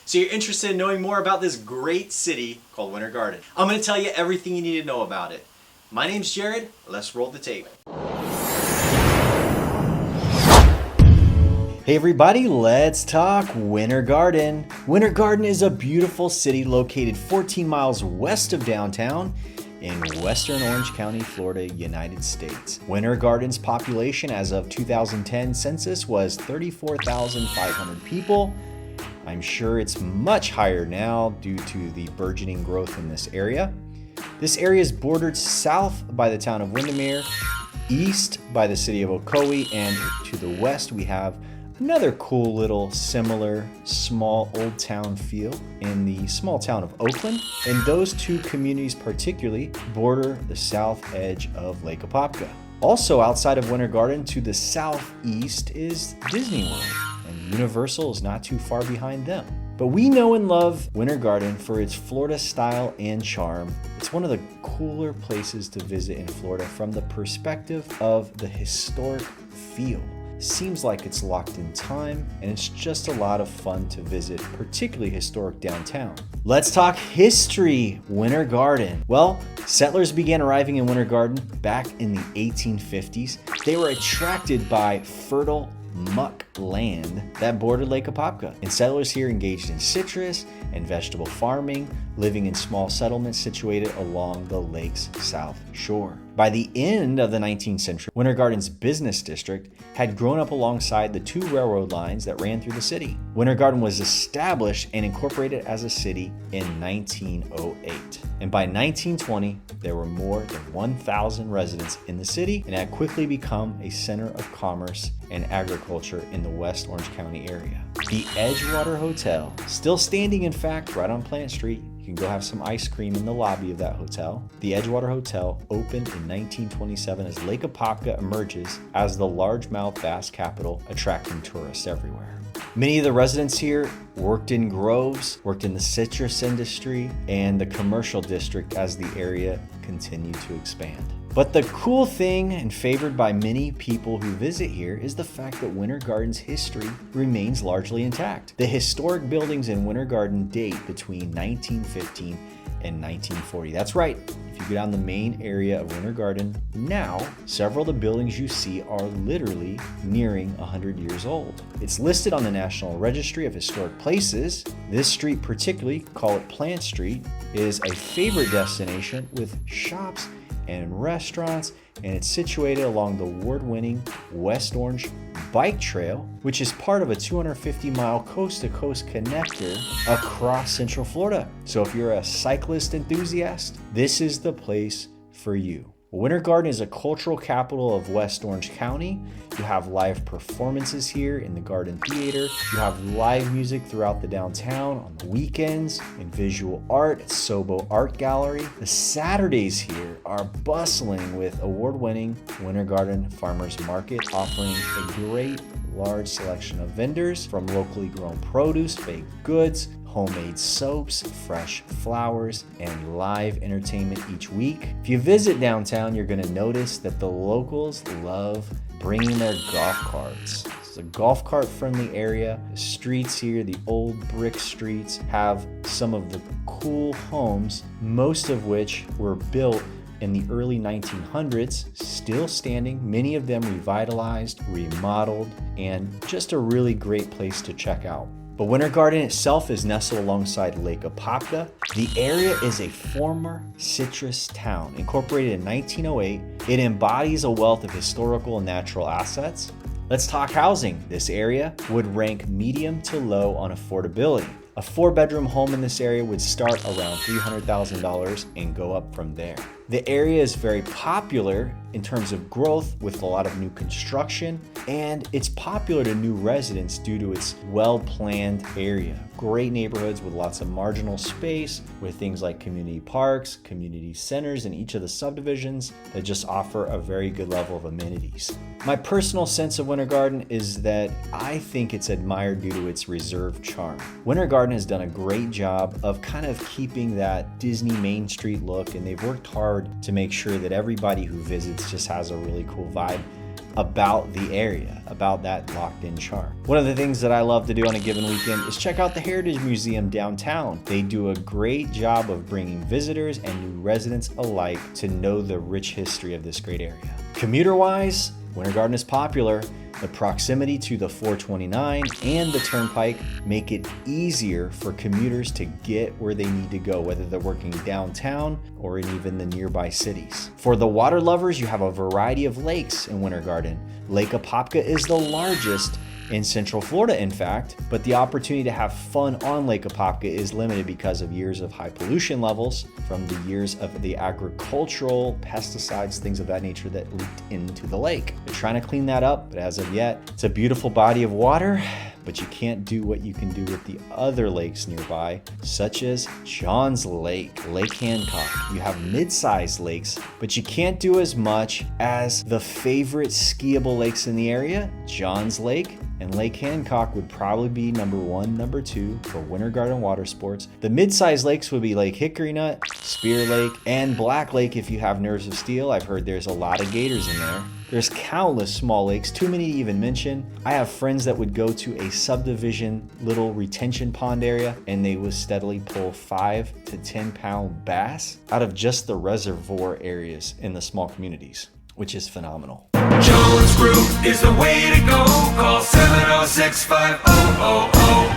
So you're interested in knowing more about this great city called Winter Garden. I'm going to tell you everything you need to know about it. My name's Jared. Let's roll the tape. Hey everybody, let's talk Winter Garden. Winter Garden is a beautiful city located 14 miles west of downtown in western Orange County, Florida, United States. Winter Garden's population as of 2010 census was 34,500 people. I'm sure it's much higher now due to the burgeoning growth in this area. This area is bordered south by the town of Windermere, east by the city of 𝐕, and to the west we have another cool little similar small old town feel in the small town of Oakland. And those two communities particularly border the south edge of Lake Apopka. Also outside of Winter Garden to the southeast is Disney World. Universal is not too far behind them. But we know and love Winter Garden for its Florida style and charm. It's one of the cooler places to visit in Florida from the perspective of the historic feel. Seems like it's locked in time, and it's just a lot of fun to visit, particularly historic downtown. Let's talk history, Winter Garden. Well, settlers began arriving in Winter Garden back in the 1850s. They were attracted by fertile muck land that bordered Lake Apopka. And settlers here engaged in citrus and vegetable farming, living in small settlements situated along the lake's south shore. By the end of the 19th century, Winter Garden's business district had grown up alongside the two railroad lines that ran through the city. Winter Garden was established and incorporated as a city in 1908. And by 1920, there were more than 1,000 residents in the city and had quickly become a center of commerce and agriculture in the West Orange County area. The Edgewater Hotel, still standing in fact right on Plant Street. You can go have some ice cream in the lobby of that hotel. The Edgewater Hotel opened in 1927 as Lake Apopka emerges as the largemouth bass capital, attracting tourists everywhere. Many of the residents here worked in groves, worked in the citrus industry, and the commercial district as the area continued to expand. But the cool thing, and favored by many people who visit here, is the fact that Winter Garden's history remains largely intact. The historic buildings in Winter Garden date between 1915 and 1940. That's right. If you go down the main area of Winter Garden now, several of the buildings you see are literally nearing 100 years old. It's listed on the National Registry of Historic Places. This street particularly, call it Plant Street, is a favorite destination with shops and restaurants, and it's situated along the award-winning West Orange Bike Trail, which is part of a 250-mile coast-to-coast connector across Central Florida. So if you're a cyclist enthusiast, this is the place for you. Winter Garden is a cultural capital of West Orange County. You have live performances here in the Garden Theater. You have live music throughout the downtown on the weekends, and visual art at 𝐲𝐵 Art Gallery. The Saturdays here are bustling with award-winning Winter Garden Farmers Market, offering a great large selection of vendors from locally grown produce, baked goods, homemade soaps, fresh flowers, and live entertainment each week. If you visit downtown, you're gonna notice that the locals love bringing their golf carts. It's a golf cart friendly area. The streets here, the old brick streets, have some of the cool homes, most of which were built in the early 1900s, still standing, many of them revitalized, remodeled, and just a really great place to check out. But Winter Garden itself is nestled alongside Lake Apopka. The area is a former citrus town. Incorporated in 1908, it embodies a wealth of historical and natural assets. Let's talk housing. This area would rank medium to low on affordability. A 4-bedroom home in this area would start around $300,000 and go up from there. The area is very popular in terms of growth with a lot of new construction, and it's popular to new residents due to its well-planned area. Great neighborhoods with lots of marginal space with things like community parks, community centers in each of the subdivisions that just offer a very good level of amenities. My personal sense of Winter Garden is that I think it's admired due to its reserved charm. Winter Garden has done a great job of kind of keeping that Disney Main Street look, and they've worked hard to make sure that everybody who visits just has a really cool vibe. about the area, about that locked in charm. One of the things that I love to do on a given weekend is check out the Heritage Museum downtown. They do a great job of bringing visitors and new residents alike to know the rich history of this great area. Commuter-wise, Winter Garden is popular. The proximity to the 429 and the Turnpike make it easier for commuters to get where they need to go, whether they're working downtown or in even the nearby cities. For the water lovers, you have a variety of lakes in Winter Garden. Lake Apopka is the largest in Central Florida, in fact, but the opportunity to have fun on Lake Apopka is limited because of years of high pollution levels from the years of the agricultural pesticides, things of that nature that leaked into the lake. They're trying to clean that up, but as of yet, it's a beautiful body of water, but you can't do what you can do with the other lakes nearby, such as Johns Lake, Lake Hancock. You have mid-sized lakes, but you can't do as much as the favorite skiable lakes in the area, Johns Lake, and Lake Hancock would probably be number 1, number 2 for Winter Garden water sports. The mid-sized lakes would be Lake Hickory Nut, Spear Lake, and Black Lake if you have nerves of steel. I've heard there's a lot of gators in there. There's countless small lakes, too many to even mention. I have friends that would go to a subdivision little retention pond area and they would steadily pull 5 to 10 pound bass out of just the reservoir areas in the small communities, which is phenomenal. Jones Group is the way to go. Call 706-5000.